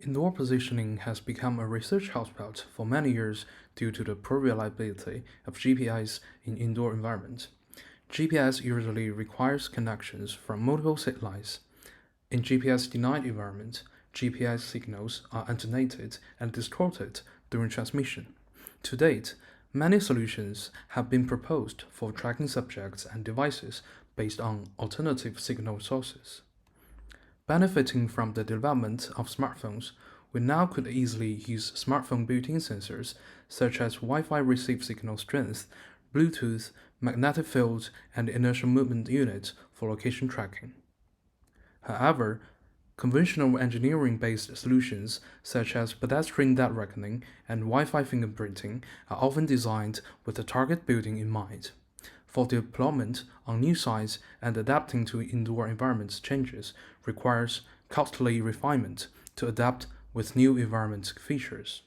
Indoor positioning has become a research hotspot for many years due to the poor reliability of GPS in indoor environments. GPS usually requires connections from multiple satellites. In GPS-denied environments, GPS signals are attenuated and distorted during transmission. To date, many solutions have been proposed for tracking subjects and devices based on alternative signal sources. Benefiting from the development of smartphones, we now could easily use smartphone built-in sensors such as Wi-Fi receive signal strength, Bluetooth, magnetic field, and inertial movement units for location tracking. However, conventional engineering-based solutions such as pedestrian dead reckoning and Wi-Fi fingerprinting are often designed with the target building in mind. For deployment on new sites and adapting to indoor environment changes requires costly refinement to adapt with new environment features.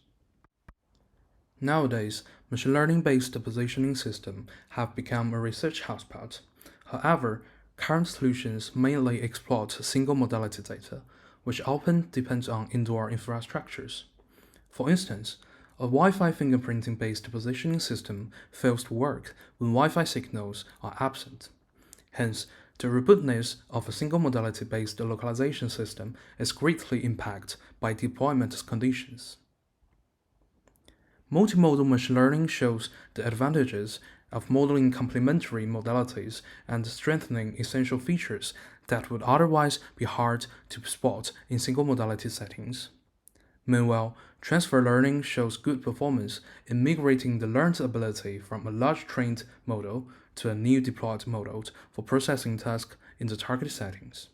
Nowadays, machine learning-based positioning systems have become a research hotspot. However, current solutions mainly exploit single modality data, which often depends on indoor infrastructures. For instance, a Wi-Fi fingerprinting-based positioning system fails to work when Wi-Fi signals are absent. Hence, the robustness of a single modality-based localization system is greatly impacted by deployment conditions. Multimodal machine learning shows the advantages of modeling complementary modalities and strengthening essential features that would otherwise be hard to spot in single modality settings. Meanwhile, transfer learning shows good performance in migrating the learned ability from a large trained model to a new deployed model for processing tasks in the target settings.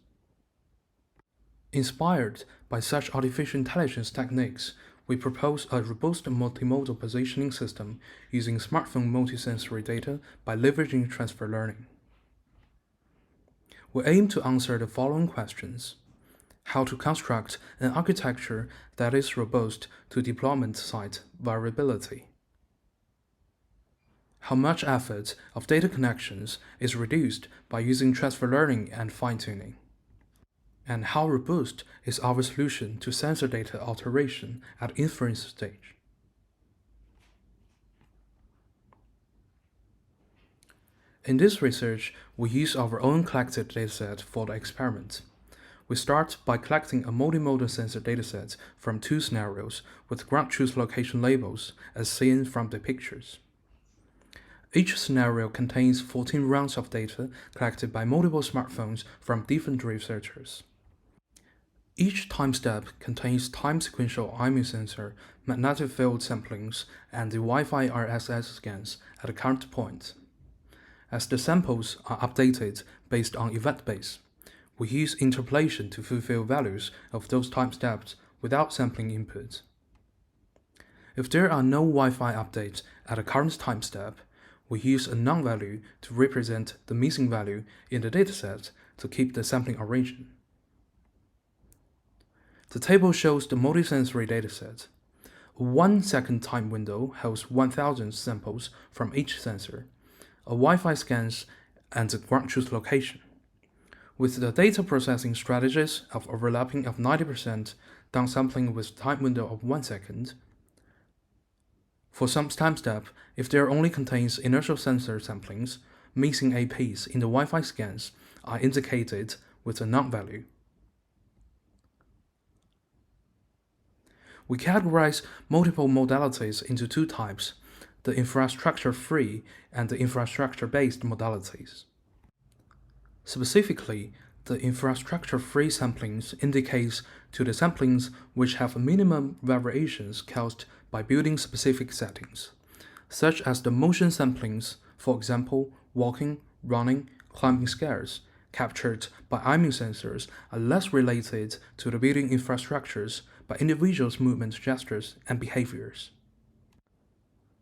Inspired by such artificial intelligence techniques, we propose a robust multimodal positioning system using smartphone multisensory data by leveraging transfer learning. We aim to answer the following questions: how to construct an architecture that is robust to deployment site variability, how much effort of data connections is reduced by using transfer learning and fine-tuning, and how robust is our solution to sensor data alteration at inference stage. In this research, we use our own collected dataset for the experiment. We start by collecting a multimodal sensor dataset from two scenarios with ground truth location labels as seen from the pictures. Each scenario contains 14 rounds of data collected by multiple smartphones from different researchers. Each time step contains time sequential IMU sensor, magnetic field samplings, and the Wi-Fi RSS scans at a current point. As the samples are updated based on event base, we use interpolation to fulfill values of those time steps without sampling inputs. If there are no Wi-Fi updates at a current time step, we use a non-value to represent the missing value in the dataset to keep the sampling origin. The table shows the multisensory dataset. A 1-second time window holds 1000 samples from each sensor, a Wi-Fi scans, and the ground truth location. With the data processing strategies of overlapping of 90%, downsampling with time window of 1 second. For some time step, if there only contains inertial sensor samplings, missing APs in the Wi-Fi scans are indicated with a non-value. We categorize multiple modalities into two types, the infrastructure-free and the infrastructure-based modalities. Specifically, the infrastructure-free samplings indicates to the samplings which have minimum variations caused by building-specific settings, such as the motion samplings, for example, walking, running, climbing stairs, captured by IMU sensors are less related to the building infrastructures by individuals' movement gestures and behaviors.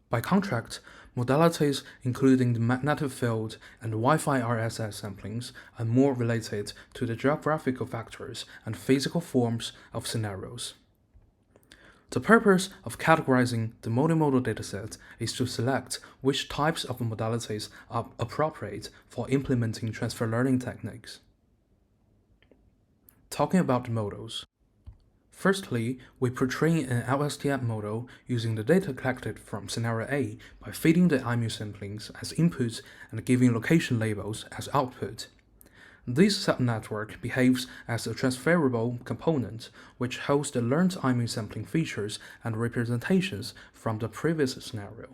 By contrast, modalities including the magnetic field and Wi-Fi RSS samplings are more related to the geographical factors and physical forms of scenarios. The purpose of categorizing the multimodal dataset is to select which types of modalities are appropriate for implementing transfer learning techniques. Talking about the models. Firstly, we pretrain an LSTM model using the data collected from scenario A by feeding the IMU samplings as inputs and giving location labels as output. This subnetwork behaves as a transferable component, which holds the learned IMU sampling features and representations from the previous scenario.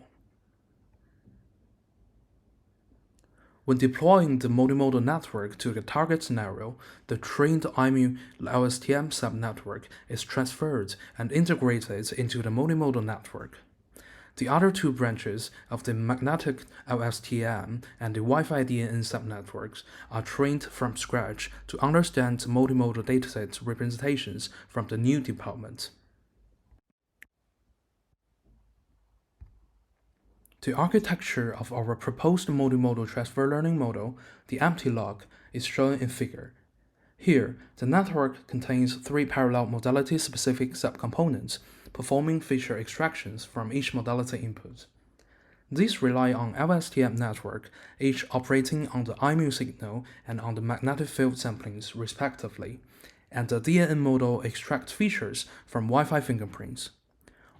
When deploying the multimodal network to the target scenario, the trained IMU LSTM subnetwork is transferred and integrated into the multimodal network. The other two branches of the magnetic LSTM and the Wi-Fi DNN subnetworks are trained from scratch to understand multimodal dataset representations from the new deployment. The architecture of our proposed multimodal transfer learning model, the empty log, is shown in figure. Here, the network contains three parallel modality-specific subcomponents, performing feature extractions from each modality input. These rely on LSTM network, each operating on the IMU signal and on the magnetic field samplings respectively, and the DNN model extracts features from Wi-Fi fingerprints.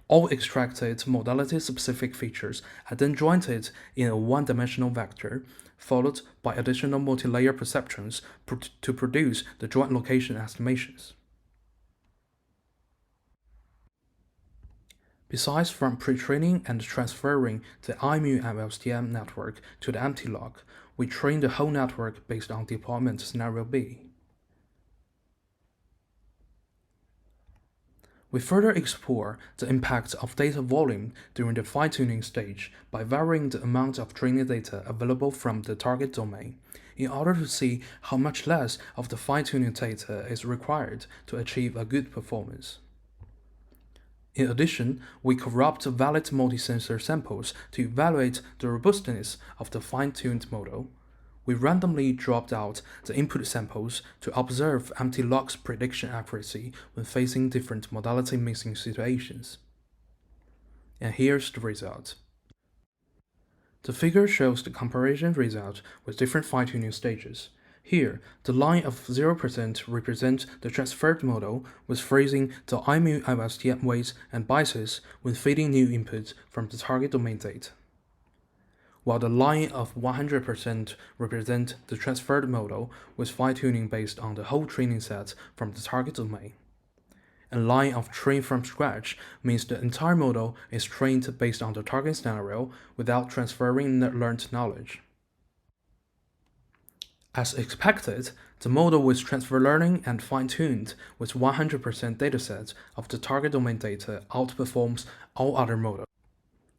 All extracted modality-specific features are then jointed in a one-dimensional vector, followed by additional multi-layer perceptrons to produce the joint location estimations. Besides from pre-training and transferring the IMU LSTM network to the empty log, we train the whole network based on deployment scenario B. We further explore the impact of data volume during the fine-tuning stage by varying the amount of training data available from the target domain, in order to see how much less of the fine-tuning data is required to achieve a good performance. In addition, we corrupt valid multi-sensor samples to evaluate the robustness of the fine-tuned model. We randomly dropped out the input samples to observe empty log's prediction accuracy when facing different modality mixing situations. And here's the result. The figure shows the comparison result with different fine-tuning stages. Here, the line of 0% represents the transferred model with freezing the IMU LSTM weights and biases when feeding new inputs from the target domain data, while the line of 100% represents the transferred model with fine-tuning based on the whole training set from the target domain. A line of train from scratch means the entire model is trained based on the target scenario without transferring learned knowledge. As expected, the model with transfer learning and fine-tuned with 100% datasets of the target domain data outperforms all other models.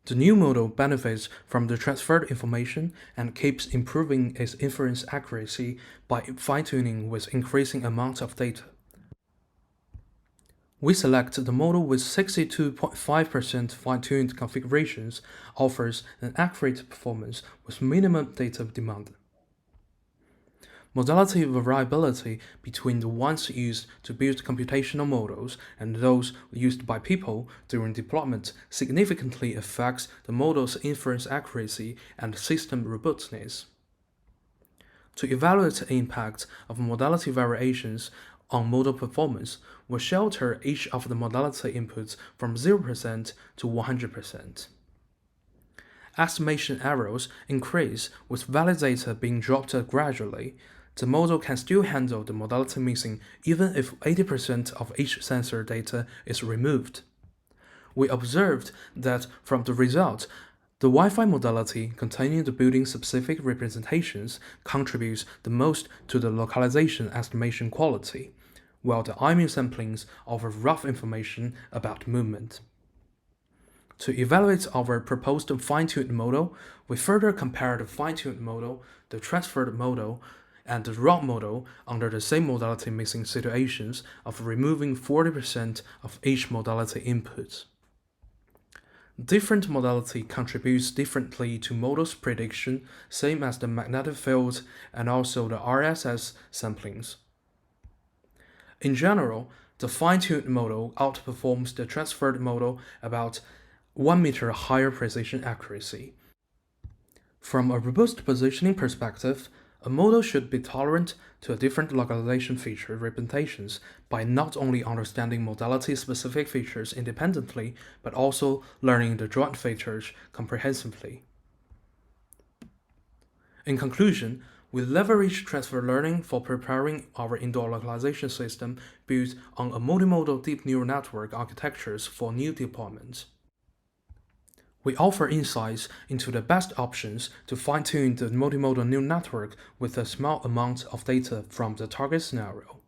The new model benefits from the transferred information and keeps improving its inference accuracy by fine-tuning with increasing amounts of data. We select the model with 62.5% fine-tuned configurations offers an accurate performance with minimum data demand. Modality variability between the ones used to build computational models and those used by people during deployment significantly affects the model's inference accuracy and system robustness. To evaluate the impact of modality variations on model performance, we shelter each of the modality inputs from 0% to 100%. Estimation errors increase with valid data being dropped gradually. The model can still handle the modality missing even if 80% of each sensor data is removed. We observed that from the result, the Wi-Fi modality containing the building-specific representations contributes the most to the localization estimation quality, while the IMU samplings offer rough information about movement. To evaluate our proposed fine-tuned model, we further compare the fine-tuned model, the transferred model, and the raw model under the same modality mixing situations of removing 40% of each modality input. Different modality contributes differently to model's prediction, same as the magnetic field and also the RSS samplings. In general, the fine-tuned model outperforms the transferred model about 1 meter higher precision accuracy. From a robust positioning perspective, A model should be tolerant to different localization feature representations by not only understanding modality-specific features independently, but also learning the joint features comprehensively. In conclusion, we leverage transfer learning for preparing our indoor localization system built on a multimodal deep neural network architectures for new deployments. We offer insights into the best options to fine-tune the multimodal neural network with a small amount of data from the target scenario.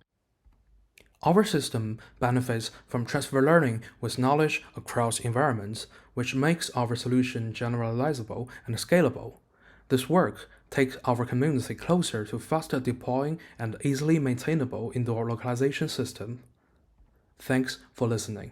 Our system benefits from transfer learning with knowledge across environments, which makes our solution generalizable and scalable. This work takes our community closer to faster deploying and easily maintainable indoor localization system. Thanks for listening.